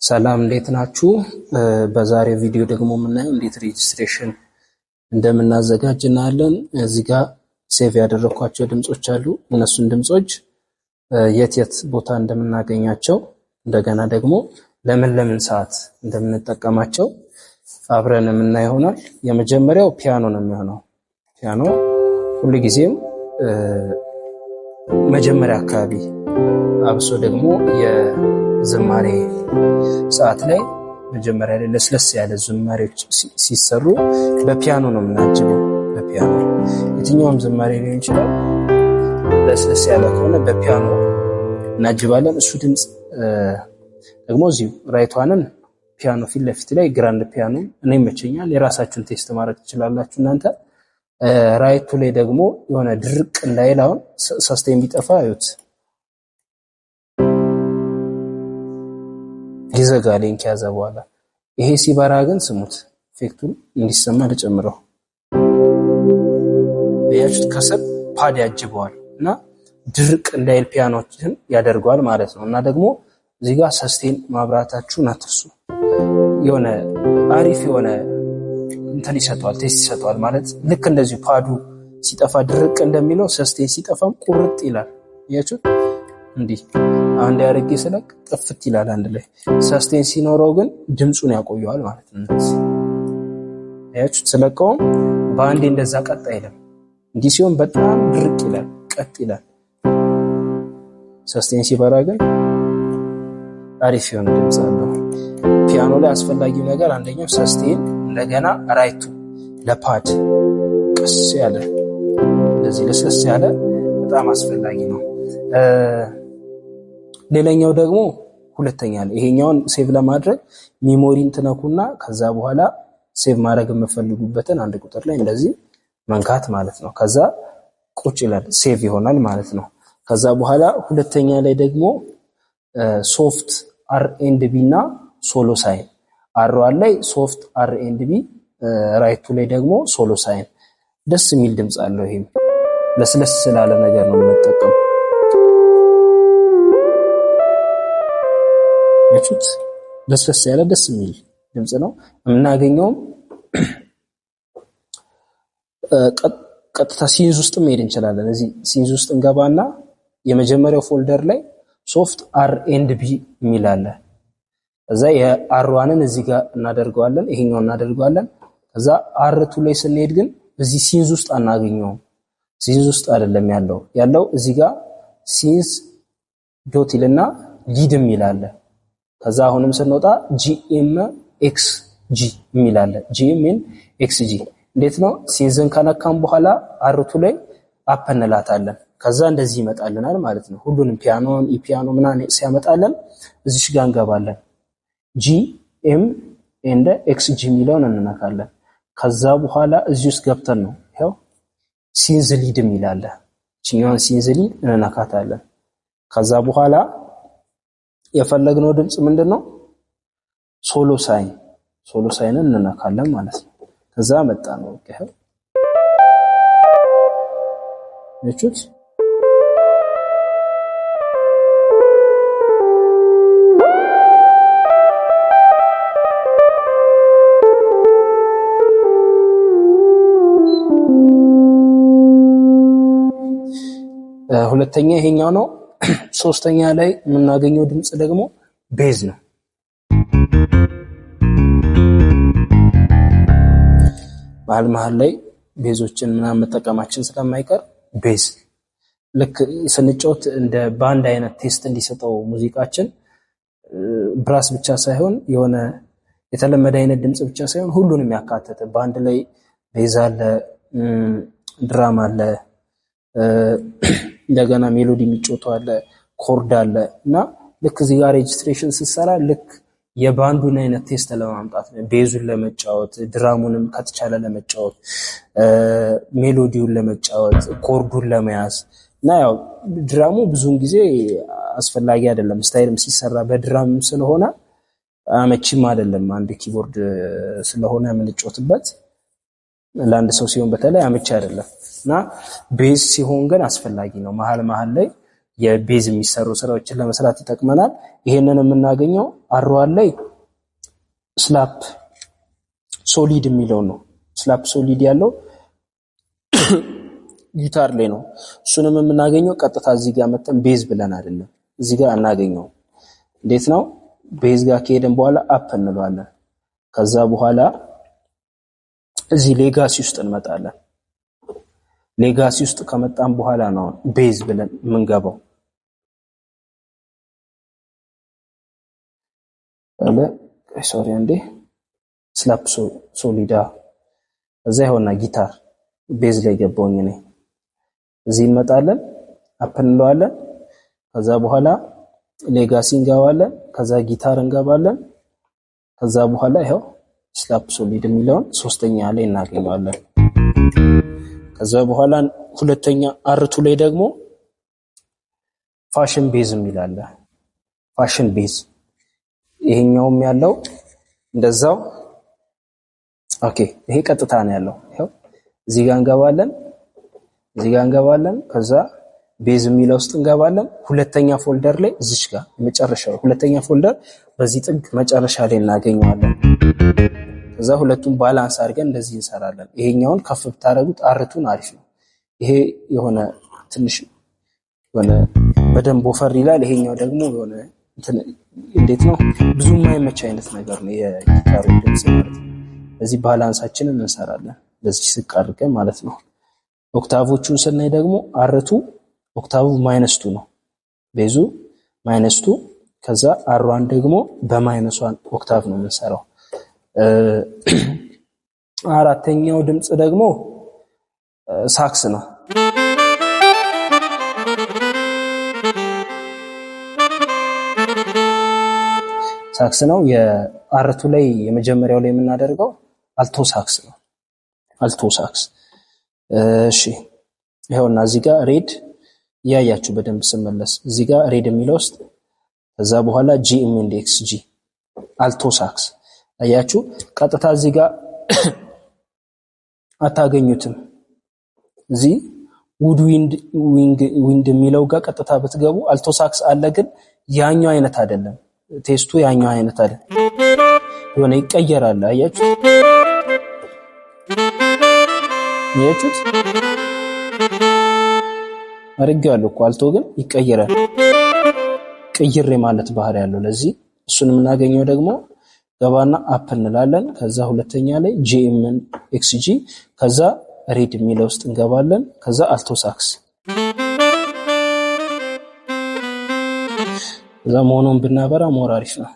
ሰላም እንዴት ናችሁ? በዛሬው ቪዲዮ ደግሞ የምናየው እንዴት ሬጅስትሬሽን እንደምናዘጋጅ እናያለን። እዚህ ጋር ሴቭ ያደረኳቸው ድምጾች አሉ። እነሱን ድምጾች የት ቦታ እንደምናገኛቸው እንደገና ደግሞ ለምን ሰዓት እንደምንጠቀማቸው አብረን የምናየው ይሆናል። የመጀመሪያው ፒያኖ ነው የሚሆነው። ፒያኖ ሁልጊዜም መጀመሪያ አካባቢ አብሶ ደግሞ የዝማሬ ሰዓት ላይ መጀመሪያ ላይ ለስለስ ያለ ዝማሬዎች ሲሰሩ በፒያኖ ነው የምናጅበው። በፒያኖ የትኛውም ዝማሬ ሊሆን ይችላል። ለስለስ ያለ ከሆነ በፒያኖ እናጅባለን። እሱ ድምጽ ደግሞ እዚሁ ራይቷንን ፒያኖ ፊት ለፊት ላይ ግራንድ ፒያኖ እኔ ይመቸኛል። የራሳችሁን ቴስት ማድረግ ትችላላችሁ እናንተ። ራይቱ ላይ ደግሞ የሆነ ድርቅ እንዳይል አሁን ሰስቴን ቢጠፋ አዩት ይዘጋልኝ ከያዘ በኋላ። ይሄ ሲበራ ግን ስሙት፣ ኢፌክቱን እንዲሰማ ልጨምረው። ያችሁት ከስር ፓድ ያጅበዋል እና ድርቅ እንዳይል ፒያኖችን ያደርገዋል ማለት ነው። እና ደግሞ እዚህ ጋር ሰስቴን ማብራታችሁን አትርሱ። የሆነ አሪፍ የሆነ እንትን ይሰጠዋል፣ ቴስት ይሰጠዋል ማለት ልክ እንደዚህ ፓዱ ሲጠፋ ድርቅ እንደሚለው ሰስቴን ሲጠፋም ቁርጥ ይላል። ያችሁት እንዲህ አንድ ያርጌ ስለቅ ጥፍት ይላል አንድ ላይ። ሰስቴን ሲኖረው ግን ድምጹን ያቆየዋል ማለት ነው። ያችሁት ስለቀውም በአንዴ እንደዛ ቀጥ አይልም። እንዲህ ሲሆን በጣም ድርቅ ይላል፣ ቀጥ ይላል። ሰስቴን ሲበራ ግን አሪፍ የሆነ ድምጽ አለው። ፒያኖ ላይ አስፈላጊው ነገር አንደኛው ሰስቴን እንደገና ራይቱ ለፓድ ቀስ ያለ እንደዚህ ለስለስ ያለ በጣም አስፈላጊ ነው። ሌላኛው ደግሞ ሁለተኛ ላይ ይሄኛውን ሴቭ ለማድረግ ሜሞሪን ትነኩና ከዛ በኋላ ሴቭ ማድረግ የምፈልጉበትን አንድ ቁጥር ላይ እንደዚህ መንካት ማለት ነው። ከዛ ቁጭ ይላል ሴቭ ይሆናል ማለት ነው። ከዛ በኋላ ሁለተኛ ላይ ደግሞ ሶፍት አር ኤንድ ቢ እና ሶሎ ሳይን አርዋን ላይ ሶፍት አር ኤንድ ቢ ራይቱ ላይ ደግሞ ሶሎ ሳይን ደስ የሚል ድምጽ አለው። ይሄም ለስለስ ስላለ ነገር ነው የምንጠቀመው። ያችሁት ለስለስ ያለ ደስ የሚል ድምጽ ነው የምናገኘው። ቀጥታ ሲንዝ ውስጥ መሄድ እንችላለን። እዚህ ሲንዝ ውስጥ እንገባና የመጀመሪያው ፎልደር ላይ ሶፍት አር ኤንድ ቢ የሚል አለ። ከዛ የአርዋንን እዚህ ጋር እናደርገዋለን፣ ይሄኛው እናደርገዋለን። ከዛ አርቱ ላይ ስንሄድ ግን እዚህ ሲንዝ ውስጥ አናገኘውም። ሲንዝ ውስጥ አይደለም ያለው እዚህ ጋር ሲንዝ ዶት ይልና ሊድም ይላል። ከዛ አሁንም ስንወጣ ጂኤም ኤክስ ጂ የሚል አለ። ጂኤም ኤክስ ጂ እንዴት ነው? ሲንዝን ከነካም በኋላ አርቱ ላይ አፕ እንላታለን። ከዛ እንደዚህ ይመጣልናል ማለት ነው። ሁሉንም ፒያኖን ኢፒያኖ ምናምን ሲያመጣልን እዚሽ ጋር እንገባለን። ጂኤም ኤንድ ኤክስ ጂ የሚለውን እንነካለን። ከዛ በኋላ እዚህ ውስጥ ገብተን ነው ያው ሲንዝ ሊድ የሚላል። እቺኛውን ሲንዝ ሊድ እንነካታለን። ከዛ በኋላ የፈለግነው ድምጽ ምንድነው? ሶሎ ሳይንን እንነካለን ማለት ነው። ከዛ መጣ ነው ይሄው እቹት ሁለተኛ ይሄኛው ነው። ሶስተኛ ላይ የምናገኘው ድምጽ ደግሞ ቤዝ ነው። መሀል ላይ ቤዞችን ምናምን መጠቀማችን ስለማይቀር ቤዝ ልክ ስንጫወት እንደ ባንድ አይነት ቴስት እንዲሰጠው ሙዚቃችን ብራስ ብቻ ሳይሆን የሆነ የተለመደ አይነት ድምጽ ብቻ ሳይሆን ሁሉንም ያካተተ ባንድ ላይ ቤዝ አለ፣ ድራም አለ፣ እንደገና ሜሎዲ የሚጫወተው አለ፣ ኮርድ አለ እና ልክ እዚህ ጋር ሬጅስትሬሽን ሲሰራ ልክ የባንዱን አይነት ቴስት ለማምጣት ነው። ቤዙን ለመጫወት፣ ድራሙንም ከተቻለ ለመጫወት፣ ሜሎዲውን ለመጫወት፣ ኮርዱን ለመያዝ እና ያው ድራሙ ብዙውን ጊዜ አስፈላጊ አይደለም። ስታይልም ሲሰራ በድራም ስለሆነ አመቺም አይደለም። አንድ ኪቦርድ ስለሆነ የምንጫወትበት ለአንድ ሰው ሲሆን በተለይ አመቺ አይደለም እና ቤዝ ሲሆን ግን አስፈላጊ ነው። መሀል ላይ የቤዝ የሚሰሩ ስራዎችን ለመስራት ይጠቅመናል። ይሄንን የምናገኘው አር1 ላይ ስላፕ ሶሊድ የሚለው ነው። ስላፕ ሶሊድ ያለው ጊታር ላይ ነው። እሱንም የምናገኘው ቀጥታ እዚህ ጋር መተን ቤዝ ብለን አይደለም፣ እዚህ ጋር እናገኘው። እንዴት ነው? ቤዝ ጋር ከሄደን በኋላ አፕ እንለዋለን። ከዛ በኋላ እዚህ ሌጋሲ ውስጥ እንመጣለን። ሌጋሲ ውስጥ ከመጣን በኋላ ነው ቤዝ ብለን የምንገባው። ሶሪ አንዴ ስላፕ ሶሊዳ እዛ ይሆንና ጊታር ቤዝ ላይ ገባውኝ እኔ። እዚህ እንመጣለን፣ አፕ እንለዋለን። ከዛ በኋላ ሌጋሲ እንገባለን። ከዛ ጊታር እንገባለን። ከዛ በኋላ ይሄው ስላፕ ሶሊድ የሚለውን ሶስተኛ ላይ እናገኘዋለን። ከዛ በኋላ ሁለተኛ አርቱ ላይ ደግሞ ፋሽን ቤዝ የሚላል ፋሽን ቤዝ ይሄኛውም ያለው እንደዛው። ኦኬ ይሄ ቀጥታ ነው ያለው። ይሄው እዚህ ጋር እንገባለን፣ እዚህ ጋር እንገባለን። ከዛ ቤዝ የሚለው ውስጥ እንገባለን። ሁለተኛ ፎልደር ላይ እዚች ጋር የመጨረሻው ሁለተኛ ፎልደር በዚህ ጥግ መጨረሻ ላይ እናገኘዋለን። ከዛ ሁለቱም ባላንስ አድርገን እንደዚህ እንሰራለን። ይሄኛውን ከፍ ብታረጉት አርቱን አሪፍ ነው። ይሄ የሆነ ትንሽ የሆነ በደንብ ወፈር ይላል። ይሄኛው ደግሞ የሆነ እንዴት ነው ብዙ የማይመች አይነት ነገር ነው የጊታሩ ድምጽ ማለት ነው። በዚህ ባላንሳችንን እንሰራለን በዚህ ስቅ አድርገን ማለት ነው። ኦክታቮቹን ስናይ ደግሞ አርቱ ኦክታቭ -2 ነው፣ ቤዙ -2። ከዛ አር1 ደግሞ በ-1 ኦክታቭ ነው የምንሰራው። አራተኛው ድምጽ ደግሞ ሳክስ ነው። ሳክስ ነው። የአርቱ ላይ የመጀመሪያው ላይ የምናደርገው አልቶ ሳክስ ነው። አልቶ ሳክስ። እሺ ይሄውና እዚህ ጋር ሬድ ያያችሁ በደንብ ስመለስ እዚህ ጋር ሬድ የሚለው ውስጥ ከዛ በኋላ ጂኤም ኢንዴክስ ጂ አልቶ ሳክስ አያችሁ። ቀጥታ እዚህ ጋር አታገኙትም። እዚህ ውድ ዊንድ የሚለው ጋር ቀጥታ ብትገቡ አልቶ ሳክስ አለ፣ ግን ያኛው አይነት አይደለም። ቴስቱ ያኛው አይነት አይደለም፣ የሆነ ይቀየራል። አያችሁ ያያችሁት አርጋለሁ እኮ አልቶ ግን ይቀየራል። ቅይሬ ማለት ባህሪ ያለው ለዚህ እሱን የምናገኘው ደግሞ ገባና አፕ እንላለን። ከዛ ሁለተኛ ላይ ጂኤም ኤክስጂ ከዛ ሬድ የሚለው ውስጥ እንገባለን። ከዛ አልቶ ሳክስ ከዛ ሞኖን ብናበራ ሞር አሪፍ ነው።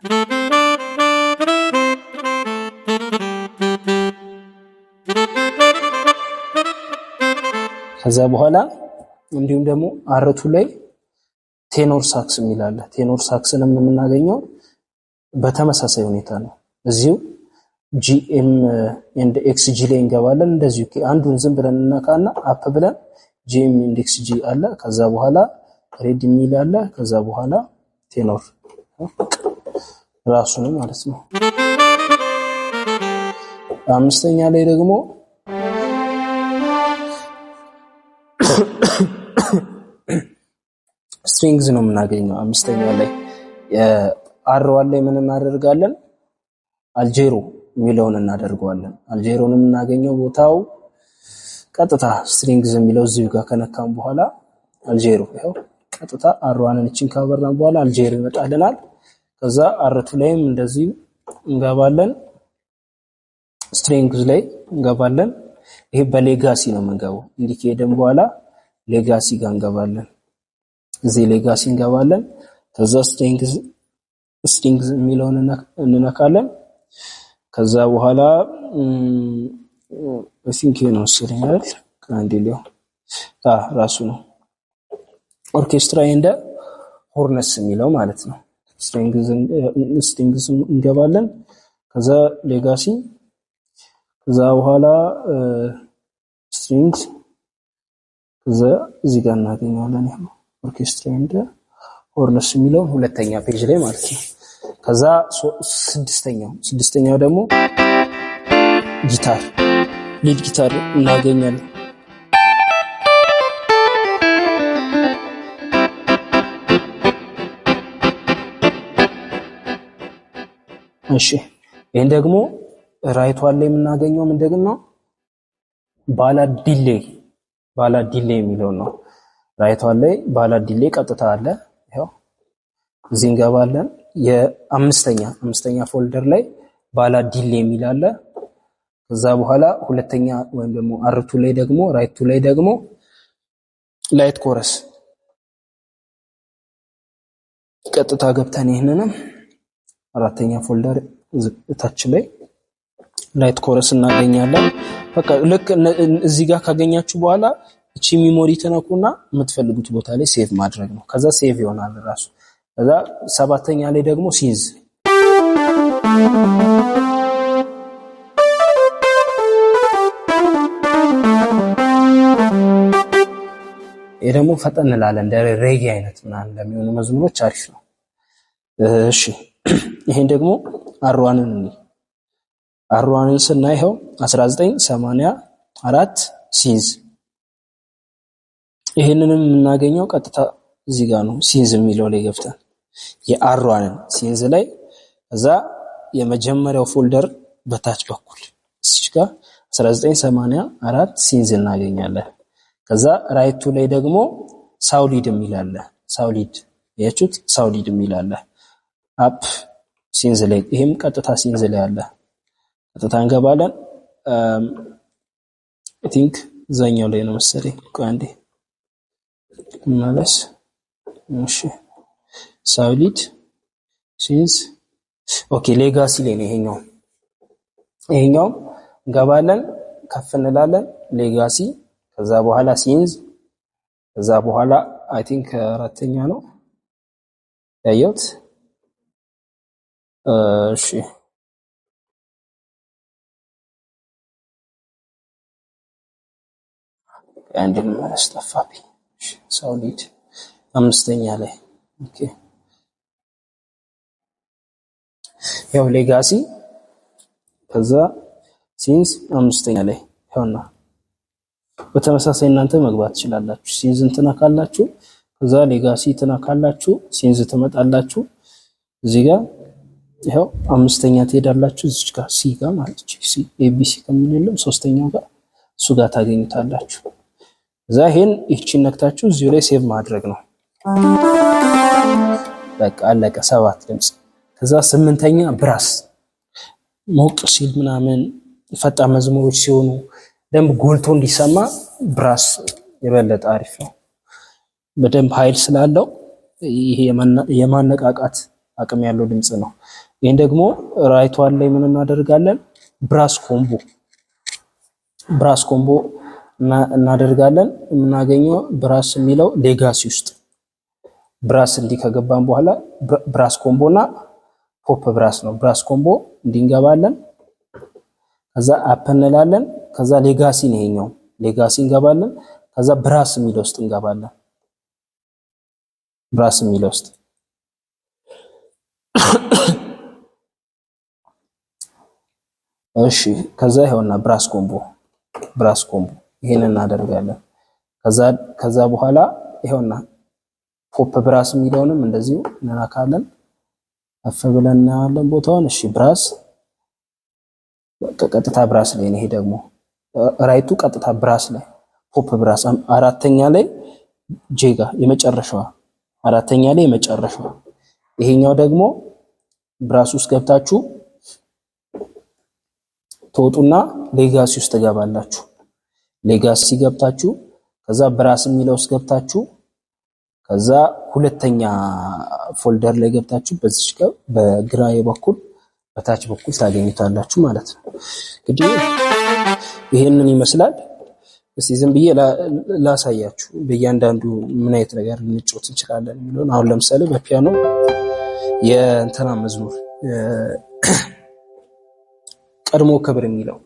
ከዛ በኋላ እንዲሁም ደግሞ አርቱ ላይ ቴኖር ሳክስ የሚላል ቴኖር ሳክስንም የምናገኘው በተመሳሳይ ሁኔታ ነው። እዚሁ ጂኤም ኤንድ ኤክስጂ ላይ እንገባለን። እንደዚሁ አንዱን ዝም ብለን እናካና አፕ ብለን ጂኤም ኤንድ ኤክስጂ አለ። ከዛ በኋላ ሬድ የሚል አለ። ከዛ በኋላ ቴኖር ራሱ ነው ማለት ነው። አምስተኛ ላይ ደግሞ ስትሪንግዝ ነው የምናገኘው። አምስተኛ ላይ አር1 ላይ ምን እናደርጋለን? አልጄሮ የሚለውን እናደርገዋለን። አልጄሮን የምናገኘው ቦታው ቀጥታ ስትሪንግዝ የሚለው እዚሁ ጋር ከነካም በኋላ አልጄሮ ይሄው ቀጥታ አር1ን እቺን ካበራን በኋላ አልጄሮ ይመጣልናል። ከዛ አርቱ ላይም እንደዚህ እንገባለን። ስትሪንግዝ ላይ እንገባለን። ይሄ በሌጋሲ ነው የምንገባው። እንዲህ ከሄደን በኋላ ሌጋሲ ጋር እንገባለን። እዚህ ሌጋሲ እንገባለን። ከዛ ስትሪንግዝ የሚለውን እንነካለን። ከዛ በኋላ think ነው ስለኛል ካንዲሊዮ ራሱ ነው ኦርኬስትራ እንደ ሆርነስ የሚለው ማለት ነው። ስትሪንግዝ እንገባለን። ከዛ ሌጋሲ ከዛ በኋላ ስትሪንግዝ ከዛ እዚህ ጋር እናገኛለን። ይሄ ኦርኬስትራ እንደ ሆርነስ የሚለው ሁለተኛ ፔጅ ላይ ማለት ነው። ከዛ ስድስተኛው ደግሞ ጊታር ሊድ ጊታር እናገኛለን። እሺ ይሄን ደግሞ ራይት ዋን ላይ የምናገኘው ምንድነው? ባላ ዲሌይ የሚለው ነው። ራይት ዋን ላይ ባላ ዲሌይ ቀጥታ አለ። ይሄው እዚህ እንገባለን። የአምስተኛ ፎልደር ላይ ባላ ዲሌይ የሚል አለ። ከዛ በኋላ ሁለተኛ ወይም ደግሞ አርቱ ላይ ደግሞ ራይቱ ላይ ደግሞ ላይት ኮረስ ቀጥታ ገብተን ይሄንንም አራተኛ ፎልደር ታች ላይ ላይት ኮረስ እናገኛለን። በቃ ልክ እዚህ ጋር ካገኛችሁ በኋላ እቺ ሚሞሪ ተነኩና የምትፈልጉት ቦታ ላይ ሴቭ ማድረግ ነው። ከዛ ሴቭ ይሆናል ራሱ። ከዛ ሰባተኛ ላይ ደግሞ ሲንዝ ይሄ ደግሞ ፈጠን እንላለን እንደ ሬጌ አይነት ምናምን ለሚሆኑ መዝሙሮች አሪፍ ነው። እሺ ይሄን ደግሞ አርዋንን ስናይው 1984 ሲንዝ ይሄንንም የምናገኘው ቀጥታ እዚህ ጋር ነው። ሲንዝ የሚለው ላይ ገብተን የአርዋንን ሲንዝ ላይ ከዛ የመጀመሪያው ፎልደር በታች በኩል እዚህ ጋር 1984 ሲንዝ እናገኛለን። ከዛ ራይቱ ላይ ደግሞ ሳውሊድ የሚል አለ። ሳውሊድ ያችሁት ሳውሊድ የሚል አለ። አፕ ሲንዝ ላይ ይሄም ቀጥታ ሲንዝ ላይ አለ። ቀጥታ እንገባለን። አይ ቲንክ ዘኛው ላይ ነው መሰለኝ። ቆይ አንዴ ማለት እሺ ሳውሊድ ሲንዝ ኦኬ ሌጋሲ ላይ ነው ይሄኛው እንገባለን። ከፍ እንላለን ሌጋሲ ከዛ በኋላ ሲንዝ ከዛ በኋላ አይ ቲንክ አራተኛ ነው ያየሁት። እሺ አንድም አስተፋቢ ሳውሊድ አምስተኛ ላይ ኦኬ ያው ሌጋሲ ከዛ ሲንዝ አምስተኛ ላይ ይሆና በተመሳሳይ እናንተ መግባት ትችላላችሁ። ሲንዝ እንትና ካላችሁ ከዛ ሌጋሲ እንትና ካላችሁ ሲንዝ ትመጣላችሁ። እዚህ ጋር ይሄው አምስተኛ ትሄዳላችሁ። እዚህ ጋር ሲ ጋር ማለት ሲ ኤቢሲ ከሚልም ሶስተኛው ጋር እሱ ጋር ታገኙታላችሁ። እዛ ይሄን እቺን ነክታችሁ እዚሁ ላይ ሴቭ ማድረግ ነው። በቃ አለቀ። 7 ድምጽ። ከዛ 8ኛ ብራስ ሞቅ ሲል ምናምን ፈጣን መዝሙሮች ሲሆኑ ደንብ ጎልቶ እንዲሰማ ብራስ የበለጠ አሪፍ ነው። በደንብ ኃይል ስላለው ይሄ የማነቃቃት አቅም ያለው ድምጽ ነው። ይሄን ደግሞ ራይት ዋን ላይ ምን እናደርጋለን? ብራስ ኮምቦ እናደርጋለን። የምናገኘው ብራስ የሚለው ሌጋሲ ውስጥ ብራስ እንዲህ ከገባን በኋላ ብራስ ኮምቦና ፖፕ ብራስ ነው። ብራስ ኮምቦ እንዲንገባለን። ከዛ አፕ እንላለን። ከዛ ሌጋሲ ነው ይሄኛው ሌጋሲ እንገባለን። ከዛ ብራስ የሚለው ውስጥ እንገባለን። ብራስ የሚለው ውስጥ እሺ ከዛ ይሄውና ብራስ ኮምቦ ይሄንን እናደርጋለን። ከዛ በኋላ ይሄውና ፖፕ ብራስ የሚለውንም እንደዚሁ እናካለን። አፍ ብለን እናያለን ቦታውን። እሺ ብራስ ቀጥታ ብራስ ላይ ነው። ይሄ ደግሞ ራይቱ ቀጥታ ብራስ ላይ ፖፕ ብራስ አራተኛ ላይ ጄጋ የመጨረሻዋ አራተኛ ላይ የመጨረሻዋ። ይሄኛው ደግሞ ብራስ ውስጥ ገብታችሁ ተወጡና ሌጋሲ ውስጥ ትገባላችሁ። ሌጋሲ ገብታችሁ ከዛ ብራስ የሚለው ውስጥ ገብታችሁ ከዛ ሁለተኛ ፎልደር ላይ ገብታችሁ በዚህ ጋር በግራዬ በኩል በታች በኩል ታገኙታላችሁ ማለት ነው። እንግዲህ ይሄንን ይመስላል። እስቲ ዝም ብዬ ላሳያችሁ በእያንዳንዱ ምን አይነት ነገር ልንጮት እንችላለን የሚለውን። አሁን ለምሳሌ በፒያኖ የእንትና መዝሙር ቀድሞ ክብር የሚለው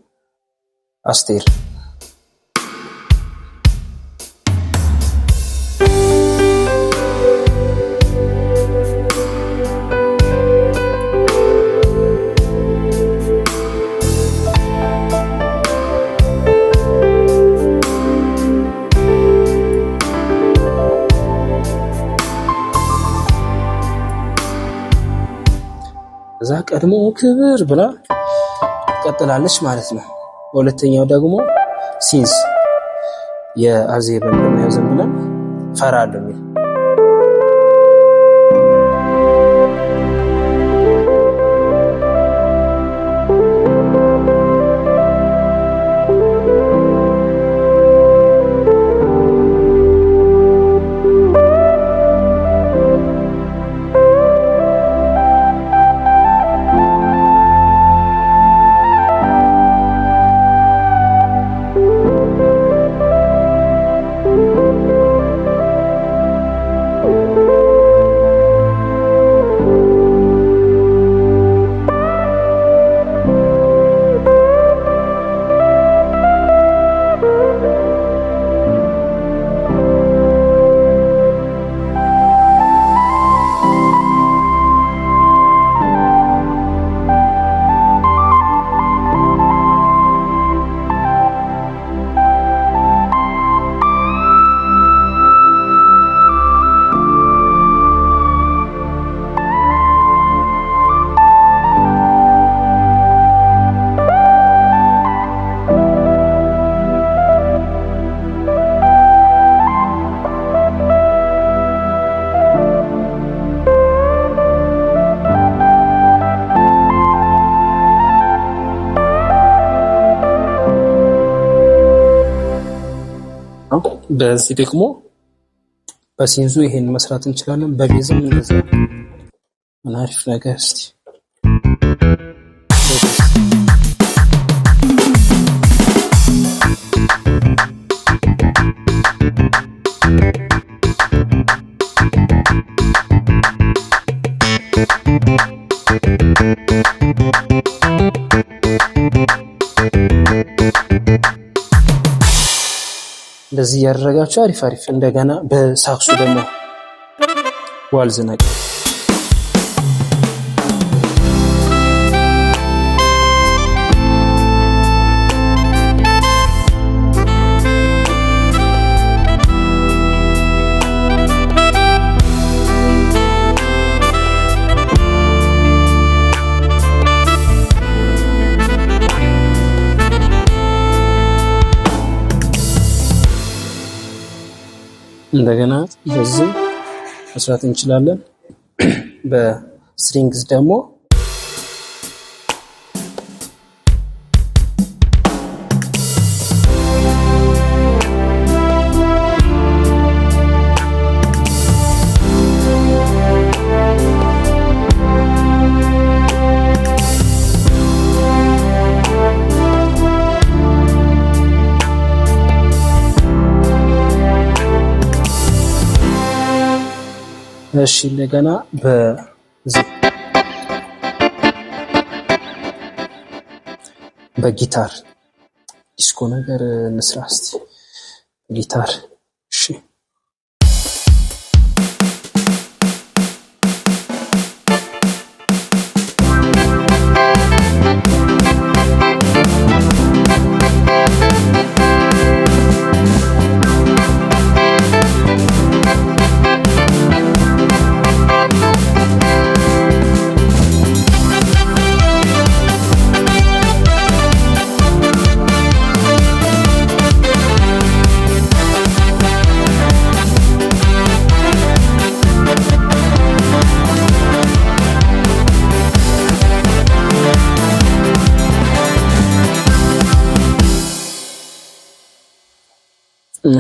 አስቴር እዛ ቀድሞ ክብር ብላ ትቀጥላለች ማለት ነው። በሁለተኛው ደግሞ ሲንስ የአዜብን እንደማየው ዝም ብለን ፈራለሁ የሚል በዚህ ደግሞ በሲንዙ ይሄን መስራት እንችላለን። በቤዝም እንደዛ ምን አሪፍ ነገር እስቲ እንደዚህ ያደረጋችሁ አሪፍ አሪፍ። እንደገና በሳክሱ ደግሞ ዋልዝ ነገር እንደገና በዚህ መስራት እንችላለን። በስትሪንግስ ደግሞ እሺ እንደገና በጊታር ዲስኮ ነገር እንስራ እስቲ። ጊታር እሺ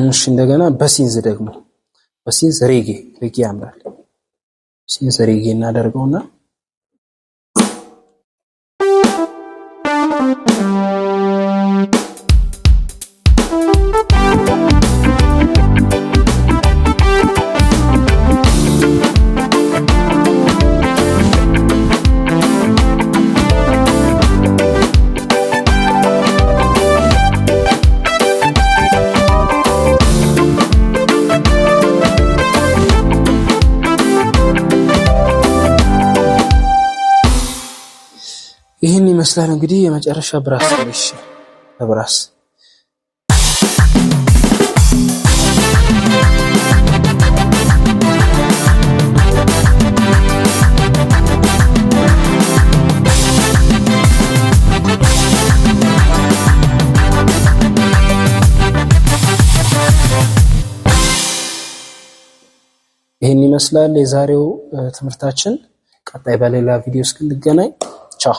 እሺ እንደገና በሲንዝ ደግሞ በሲንዝ ሬጌ ያምራል። ሲንዝ ሬጌ እናደርገውና ይህን ይመስላል እንግዲህ የመጨረሻ ብራስ ነው። እሺ በብራስ ይሄን ይመስላል የዛሬው ትምህርታችን። ቀጣይ በሌላ ቪዲዮ እስክንገናኝ ቻው።